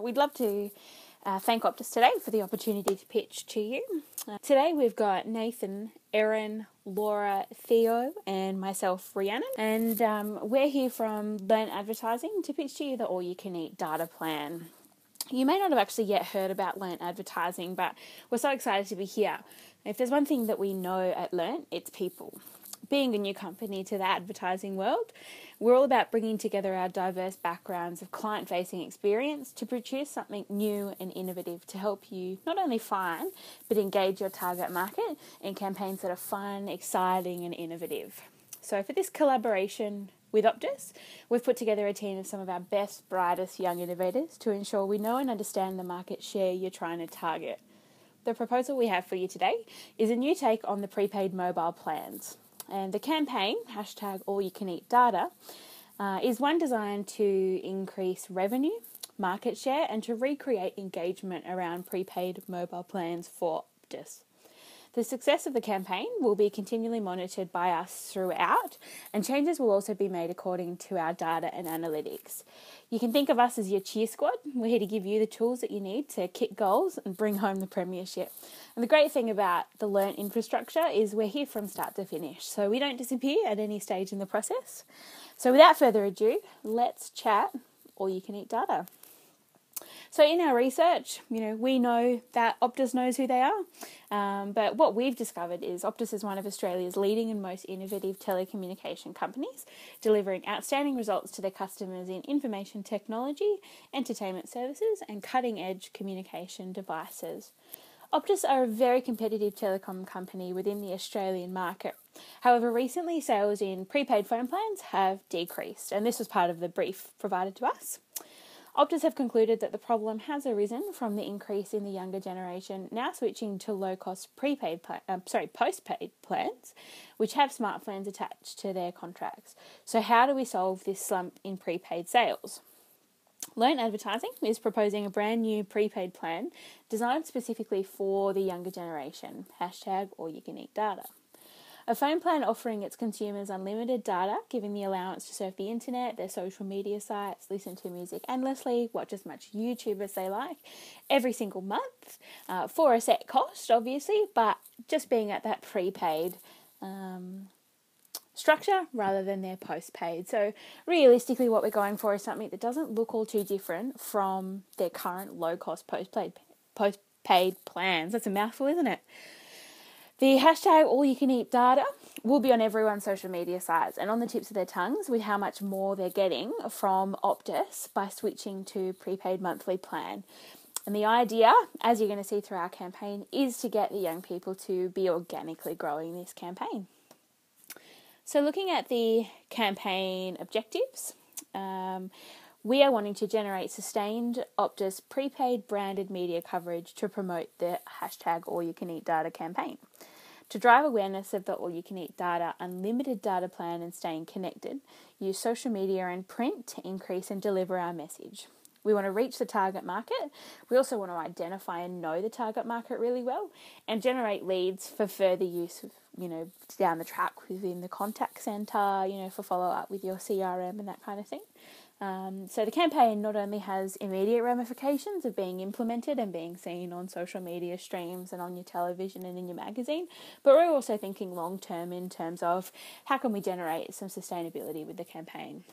We'd love to thank Optus today for the opportunity to pitch to you. Today we've got Nathan, Erin, Laura, Theo and myself, Rhiannon, and we're here from Learn Advertising to pitch to you the all-you-can-eat data plan. You may not have actually yet heard about Learn Advertising, but we're so excited to be here. If there's one thing that we know at Learn, it's people. Being a new company to the advertising world, we're all about bringing together our diverse backgrounds of client-facing experience to produce something new and innovative to help you not only find, but engage your target market in campaigns that are fun, exciting and innovative. So for this collaboration with Optus, we've put together a team of some of our best, brightest young innovators to ensure we know and understand the market share you're trying to target. The proposal we have for you today is a new take on the prepaid mobile plans. And the campaign, #AllYouCanEatData, is one designed to increase revenue, market share, and to recreate engagement around prepaid mobile plans for Optus. The success of the campaign will be continually monitored by us throughout, and changes will also be made according to our data and analytics. You can think of us as your cheer squad. We're here to give you the tools that you need to kick goals and bring home the premiership. And the great thing about the Learn infrastructure is we're here from start to finish, so we don't disappear at any stage in the process. So without further ado, let's chat all you can eat data. So in our research, we know that Optus knows who they are, but what we've discovered is Optus is one of Australia's leading and most innovative telecommunication companies, delivering outstanding results to their customers in information technology, entertainment services, and cutting-edge communication devices. Optus are a very competitive telecom company within the Australian market. However, recently sales in prepaid phone plans have decreased, and this was part of the brief provided to us. Optus have concluded that the problem has arisen from the increase in the younger generation now switching to low-cost postpaid plans, which have smartphones attached to their contracts. So how do we solve this slump in prepaid sales? Learn Advertising is proposing a brand new prepaid plan designed specifically for the younger generation, #AllYouCanEatData. A phone plan offering its consumers unlimited data, giving the allowance to surf the internet, their social media sites, listen to music endlessly, watch as much YouTube as they like, every single month, for a set cost, obviously, but just being at that prepaid structure rather than their postpaid. So realistically, what we're going for is something that doesn't look all too different from their current low-cost postpaid plans. That's a mouthful, isn't it? The #AllYouCanEatData will be on everyone's social media sites and on the tips of their tongues with how much more they're getting from Optus by switching to prepaid monthly plan. And the idea, as you're going to see through our campaign, is to get the young people to be organically growing this campaign. So looking at the campaign objectives, we are wanting to generate sustained Optus prepaid branded media coverage to promote the #AllYouCanEatData campaign. To drive awareness of the all-you-can-eat-data unlimited data plan and staying connected, use social media and print to increase and deliver our message. We want to reach the target market. We also want to identify and know the target market really well and generate leads for further use, down the track within the contact centre, for follow-up with your CRM and that kind of thing. So the campaign not only has immediate ramifications of being implemented and being seen on social media streams and on your television and in your magazine, but we're also thinking long-term in terms of how can we generate some sustainability with the campaign.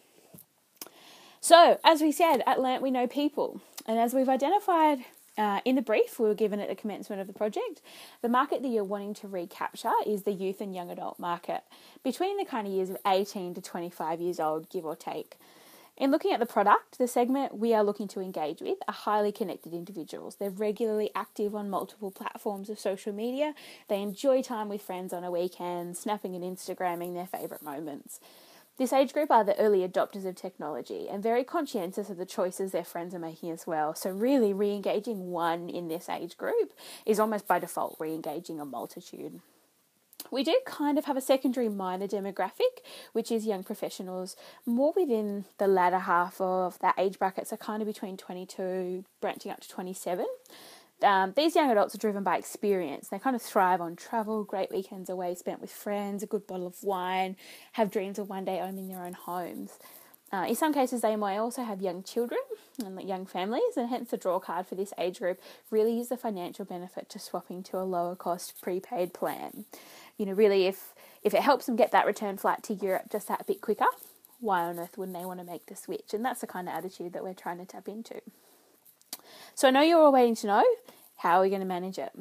So, as we said, at Learnt we know people, and as we've identified in the brief we were given at the commencement of the project, the market that you're wanting to recapture is the youth and young adult market, between the kind of years of 18 to 25 years old, give or take. In looking at the product, the segment we are looking to engage with are highly connected individuals. They're regularly active on multiple platforms of social media. They enjoy time with friends on a weekend, snapping and Instagramming their favourite moments. This age group are the early adopters of technology and very conscientious of the choices their friends are making as well. So really re-engaging one in this age group is almost by default re-engaging a multitude. We do kind of have a secondary minor demographic, which is young professionals, more within the latter half of that age bracket, so kind of between 22, branching up to 27. These young adults are driven by experience. They kind of thrive on travel, great weekends away spent with friends, a good bottle of wine, have dreams of one day owning their own homes. In some cases, they might also have young children and young families, and hence the draw card for this age group really is the financial benefit to swapping to a lower cost prepaid plan. Really, if it helps them get that return flight to Europe just that bit quicker, why on earth wouldn't they want to make the switch? And that's the kind of attitude that we're trying to tap into. So I know you're all waiting to know, how are we going to manage it?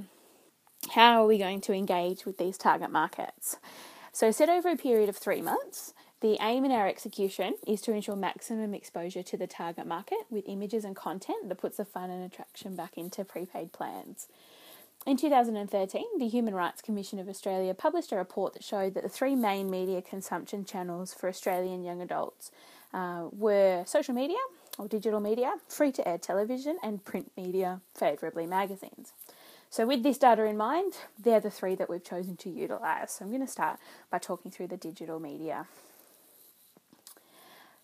How are we going to engage with these target markets? So set over a period of 3 months, the aim in our execution is to ensure maximum exposure to the target market with images and content that puts the fun and attraction back into prepaid plans. In 2013, the Human Rights Commission of Australia published a report that showed that the 3 main media consumption channels for Australian young adults were social media or digital media, free-to-air television, and print media, favourably magazines. So with this data in mind, they're the 3 that we've chosen to utilise. So I'm going to start by talking through the digital media.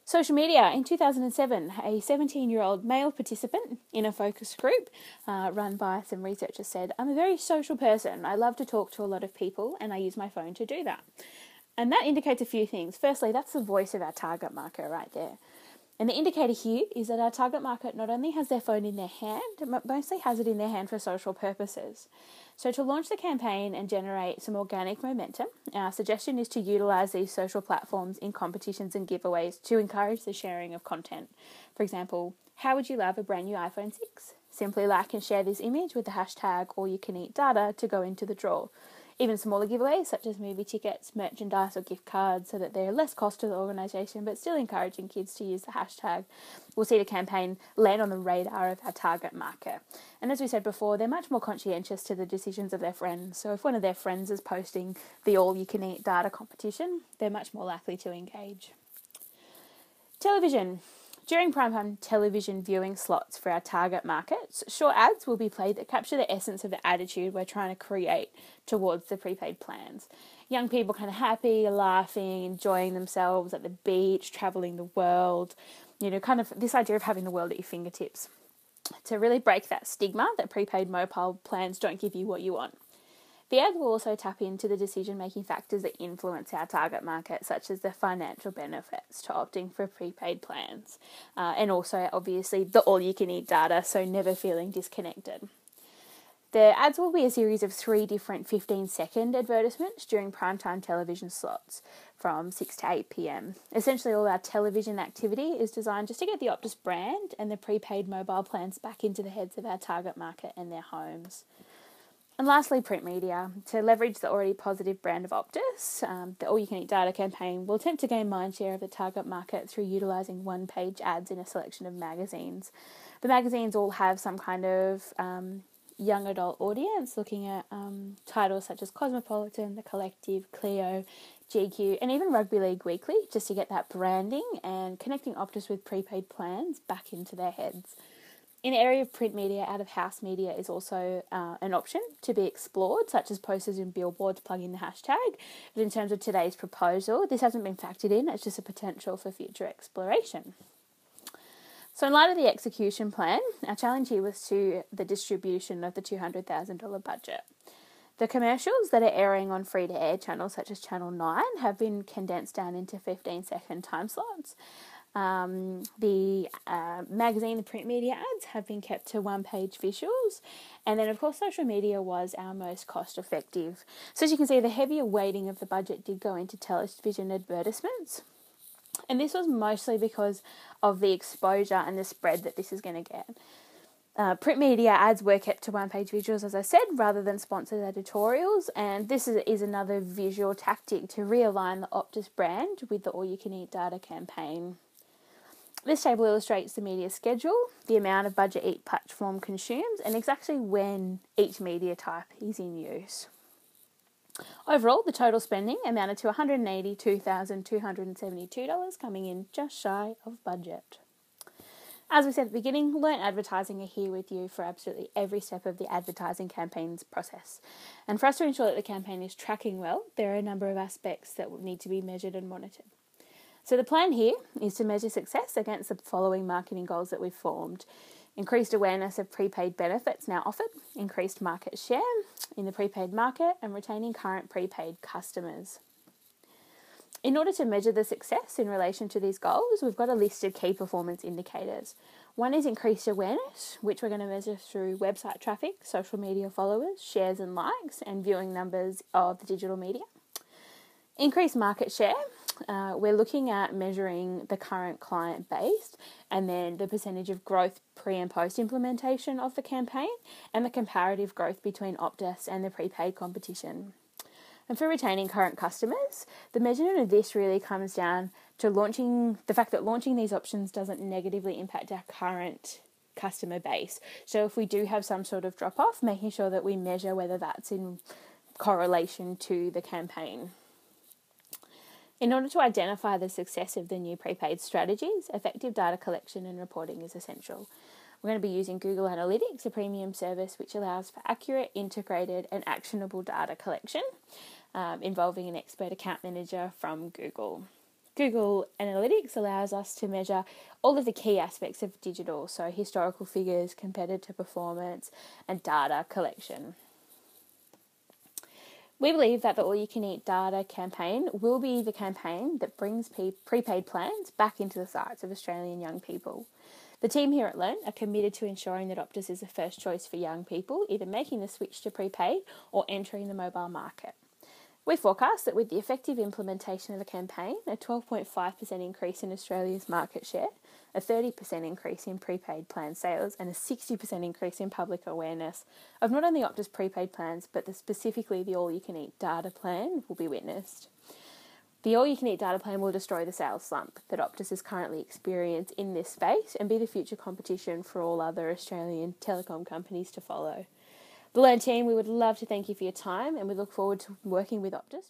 Social media. In 2007, a 17-year-old male participant in a focus group run by some researchers said, "I'm a very social person. I love to talk to a lot of people and I use my phone to do that." And that indicates a few things. Firstly, that's the voice of our target market right there. And the indicator here is that our target market not only has their phone in their hand, but mostly has it in their hand for social purposes. So to launch the campaign and generate some organic momentum, our suggestion is to utilise these social platforms in competitions and giveaways to encourage the sharing of content. For example, how would you love a brand new iPhone 6? Simply like and share this image with the hashtag #AllYouCanEatData to go into the draw. Even smaller giveaways such as movie tickets, merchandise or gift cards so that they're less cost to the organisation but still encouraging kids to use the hashtag will see the campaign land on the radar of our target market. And as we said before, they're much more conscientious to the decisions of their friends. So if one of their friends is posting the all-you-can-eat data competition, they're much more likely to engage. Television. During primetime television viewing slots for our target markets, short ads will be played that capture the essence of the attitude we're trying to create towards the prepaid plans. Young people kind of happy, laughing, enjoying themselves at the beach, travelling the world, kind of this idea of having the world at your fingertips. To really break that stigma that prepaid mobile plans don't give you what you want. The ad will also tap into the decision-making factors that influence our target market, such as the financial benefits to opting for prepaid plans, and also, obviously, the all-you-can-eat data, so never feeling disconnected. The ads will be a series of 3 different 15-second advertisements during primetime television slots from 6 to 8 p.m. Essentially, all our television activity is designed just to get the Optus brand and the prepaid mobile plans back into the heads of our target market and their homes. And lastly, print media. To leverage the already positive brand of Optus, the all-you-can-eat data campaign will attempt to gain mindshare of the target market through utilising one-page ads in a selection of magazines. The magazines all have some kind of young adult audience, looking at titles such as Cosmopolitan, The Collective, Clio, GQ, and even Rugby League Weekly, just to get that branding and connecting Optus with prepaid plans back into their heads. In the area of print media, out-of-house media is also an option to be explored, such as posters and billboards plugging the hashtag. But in terms of today's proposal, this hasn't been factored in. It's just a potential for future exploration. So in light of the execution plan, our challenge here was to the distribution of the $200,000 budget. The commercials that are airing on free-to-air channels such as Channel 9 have been condensed down into 15-second time slots. The magazine, the print media ads have been kept to one-page visuals, and then of course social media was our most cost-effective. So as you can see, the heavier weighting of the budget did go into television advertisements, and this was mostly because of the exposure and the spread that this is going to get. Print media ads were kept to one-page visuals, as I said, rather than sponsored editorials, and this is another visual tactic to realign the Optus brand with the all-you-can-eat data campaign. This table illustrates the media schedule, the amount of budget each platform consumes, and exactly when each media type is in use. Overall, the total spending amounted to $182,272, coming in just shy of budget. As we said at the beginning, Learn Advertising are here with you for absolutely every step of the advertising campaign's process. And for us to ensure that the campaign is tracking well, there are a number of aspects that will need to be measured and monitored. So the plan here is to measure success against the following marketing goals that we've formed. Increased awareness of prepaid benefits now offered, increased market share in the prepaid market, and retaining current prepaid customers. In order to measure the success in relation to these goals, we've got a list of key performance indicators. One is increased awareness, which we're going to measure through website traffic, social media followers, shares and likes, and viewing numbers of the digital media. Increased market share, we're looking at measuring the current client base and then the percentage of growth pre and post implementation of the campaign and the comparative growth between Optus and the prepaid competition. And for retaining current customers, the measurement of this really comes down to the fact that launching these options doesn't negatively impact our current customer base. So if we do have some sort of drop off, making sure that we measure whether that's in correlation to the campaign. In order to identify the success of the new prepaid strategies, effective data collection and reporting is essential. We're going to be using Google Analytics, a premium service which allows for accurate, integrated and actionable data collection involving an expert account manager from Google. Google Analytics allows us to measure all of the key aspects of digital, so historical figures, competitor performance and data collection. We believe that the All You Can Eat data campaign will be the campaign that brings prepaid plans back into the sights of Australian young people. The team here at Learn are committed to ensuring that Optus is the first choice for young people, either making the switch to prepaid or entering the mobile market. We forecast that with the effective implementation of the campaign, a 12.5% increase in Australia's market share, a 30% increase in prepaid plan sales and a 60% increase in public awareness of not only Optus prepaid plans but specifically the All You Can Eat data plan will be witnessed. The All You Can Eat data plan will destroy the sales slump that Optus is currently experiencing in this space and be the future competition for all other Australian telecom companies to follow. The Learn team, we would love to thank you for your time and we look forward to working with Optus.